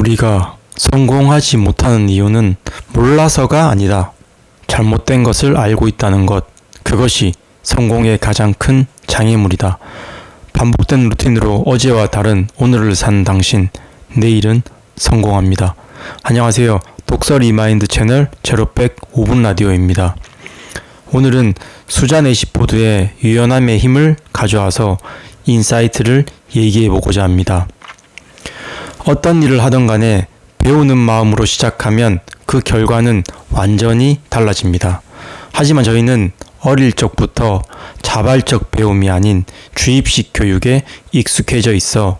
우리가 성공하지 못하는 이유는 몰라서가 아니다. 잘못된 것을 알고 있다는 것, 그것이 성공의 가장 큰 장애물이다. 반복된 루틴으로 어제와 다른 오늘을 산 당신, 내일은 성공합니다. 안녕하세요. 독서 리마인드 채널 제로백 5분 라디오입니다. 오늘은 수잔 애시포드의 유연함의 힘을 가져와서 인사이트를 얘기해보고자 합니다. 어떤 일을 하던 간에 배우는 마음으로 시작하면 그 결과는 완전히 달라집니다. 하지만 저희는 어릴 적부터 자발적 배움이 아닌 주입식 교육에 익숙해져 있어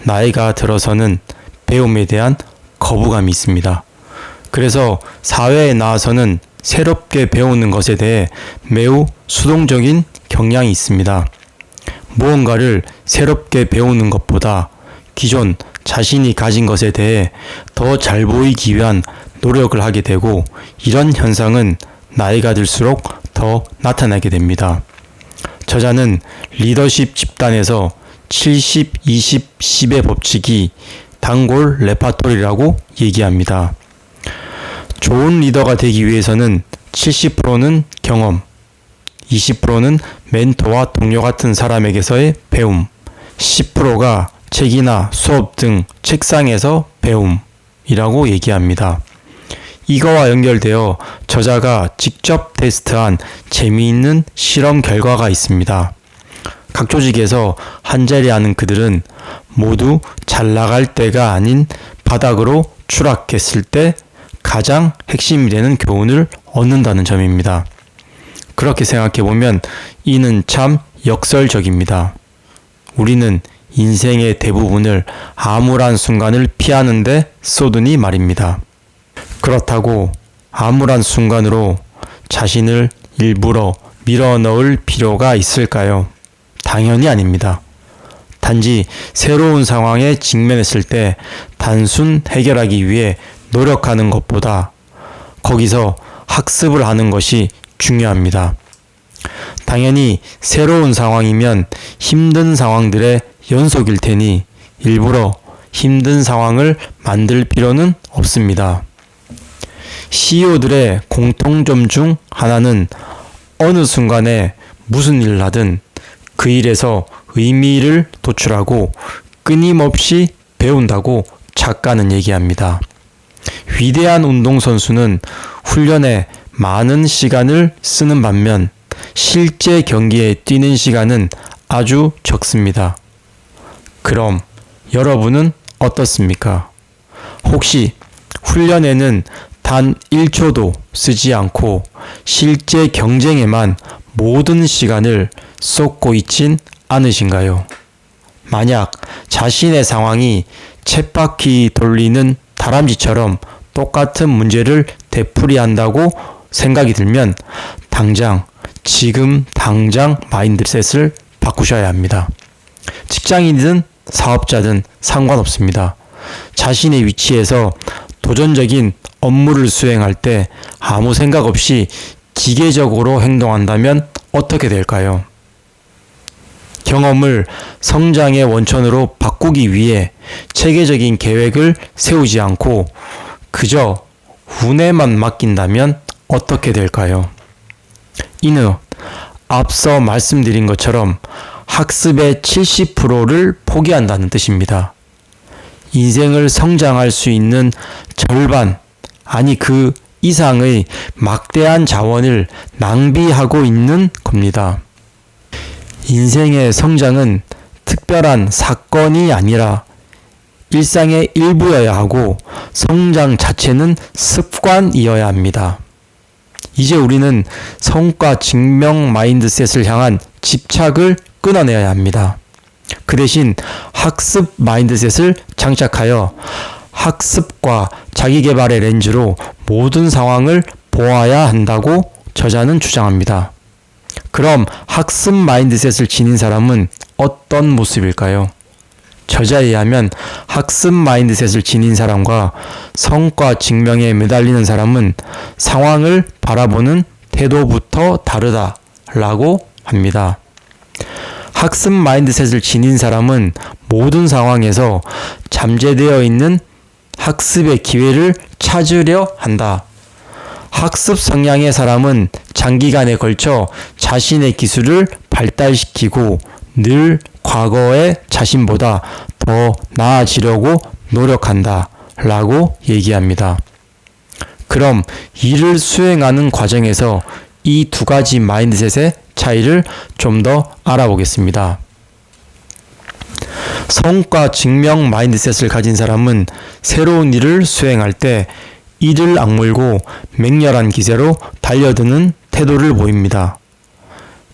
나이가 들어서는 배움에 대한 거부감이 있습니다. 그래서 사회에 나와서는 새롭게 배우는 것에 대해 매우 수동적인 경향이 있습니다. 무언가를 새롭게 배우는 것보다 기존 자신이 가진 것에 대해 더 잘 보이기 위한 노력을 하게 되고, 이런 현상은 나이가 들수록 더 나타나게 됩니다. 저자는 리더십 집단에서 70, 20, 10의 법칙이 단골 레파토리라고 얘기합니다. 좋은 리더가 되기 위해서는 70%는 경험, 20%는 멘토와 동료 같은 사람에게서의 배움, 10%가 책이나 수업 등 책상에서 배움이라고 얘기합니다. 이거와 연결되어 저자가 직접 테스트한 재미있는 실험 결과가 있습니다. 각 조직에서 한자리 하는 그들은 모두 잘 나갈 때가 아닌 바닥으로 추락했을 때 가장 핵심이 되는 교훈을 얻는다는 점입니다. 그렇게 생각해보면 이는 참 역설적입니다. 우리는 인생의 대부분을 암울한 순간을 피하는데 쏟으니 말입니다. 그렇다고 암울한 순간으로 자신을 일부러 밀어넣을 필요가 있을까요? 당연히 아닙니다. 단지 새로운 상황에 직면했을 때 단순 해결하기 위해 노력하는 것보다 거기서 학습을 하는 것이 중요합니다. 당연히 새로운 상황이면 힘든 상황들의 연속일 테니 일부러 힘든 상황을 만들 필요는 없습니다. CEO들의 공통점 중 하나는 어느 순간에 무슨 일을 하든 그 일에서 의미를 도출하고 끊임없이 배운다고 작가는 얘기합니다. 위대한 운동선수는 훈련에 많은 시간을 쓰는 반면 실제 경기에 뛰는 시간은 아주 적습니다. 그럼 여러분은 어떻습니까? 혹시 훈련에는 단 1초도 쓰지 않고 실제 경쟁에만 모든 시간을 쏟고 있진 않으신가요? 만약 자신의 상황이 쳇바퀴 돌리는 다람쥐처럼 똑같은 문제를 되풀이한다고 생각이 들면 지금 당장 마인드셋을 바꾸셔야 합니다. 직장인이든 사업자든 상관없습니다. 자신의 위치에서 도전적인 업무를 수행할 때 아무 생각 없이 기계적으로 행동한다면 어떻게 될까요? 경험을 성장의 원천으로 바꾸기 위해 체계적인 계획을 세우지 않고 그저 운에만 맡긴다면 어떻게 될까요? 이는 앞서 말씀드린 것처럼 학습의 70%를 포기한다는 뜻입니다. 인생을 성장할 수 있는 절반, 아니 그 이상의 막대한 자원을 낭비하고 있는 겁니다. 인생의 성장은 특별한 사건이 아니라 일상의 일부여야 하고 성장 자체는 습관이어야 합니다. 이제 우리는 성과 증명 마인드셋을 향한 집착을 끊어내야 합니다. 그 대신 학습 마인드셋을 장착하여 학습과 자기계발의 렌즈로 모든 상황을 보아야 한다고 저자는 주장합니다. 그럼 학습 마인드셋을 지닌 사람은 어떤 모습일까요? 저자에 의하면 학습 마인드셋을 지닌 사람과 성과 증명에 매달리는 사람은 상황을 바라보는 태도부터 다르다라고 합니다. 학습 마인드셋을 지닌 사람은 모든 상황에서 잠재되어 있는 학습의 기회를 찾으려 한다. 학습 성향의 사람은 장기간에 걸쳐 자신의 기술을 발달시키고 늘 과거의 자신보다 더 나아지려고 노력한다. 라고 얘기합니다. 그럼 이를 수행하는 과정에서 이 두 가지 마인드셋의 차이를 좀 더 알아보겠습니다. 성과 증명 마인드셋을 가진 사람은 새로운 일을 수행할 때 이를 악물고 맹렬한 기세로 달려드는 태도를 보입니다.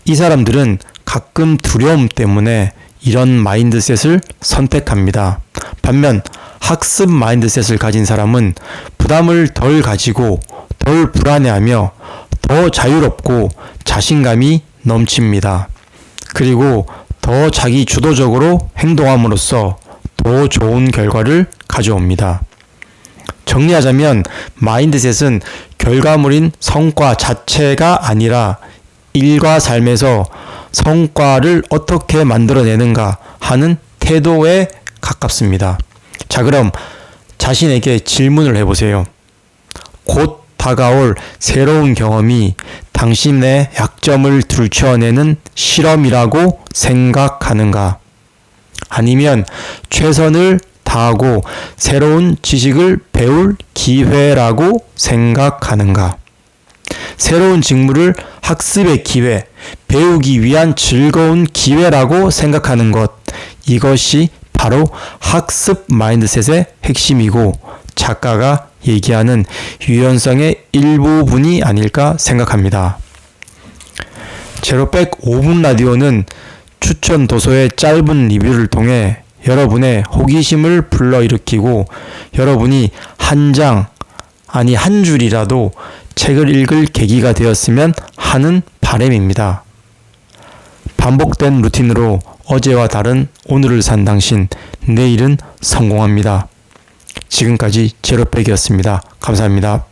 이 사람들은 가끔 두려움 때문에 이런 마인드셋을 선택합니다. 반면 학습 마인드셋을 가진 사람은 부담을 덜 가지고 덜 불안해하며 더 자유롭고 자신감이 넘칩니다. 그리고 더 자기 주도적으로 행동함으로써 더 좋은 결과를 가져옵니다. 정리하자면 마인드셋은 결과물인 성과 자체가 아니라 일과 삶에서 성과를 어떻게 만들어내는가 하는 태도에 가깝습니다. 자, 그럼 자신에게 질문을 해보세요. 곧 다가올 새로운 경험이 당신의 약점을 들춰내는 실험이라고 생각하는가? 아니면 최선을 다하고 새로운 지식을 배울 기회라고 생각하는가? 새로운 직무를 학습의 기회, 배우기 위한 즐거운 기회라고 생각하는 것, 이것이 바로 학습 마인드셋의 핵심이고 작가가 얘기하는 유연성의 일부분이 아닐까 생각합니다. 제로백 5분 라디오는 추천 도서의 짧은 리뷰를 통해 여러분의 호기심을 불러일으키고 여러분이 한 장, 아니 한 줄이라도 책을 읽을 계기가 되었으면 하는 바람입니다. 반복된 루틴으로 어제와 다른 오늘을 산 당신, 내일은 성공합니다. 지금까지 제로백이었습니다. 감사합니다.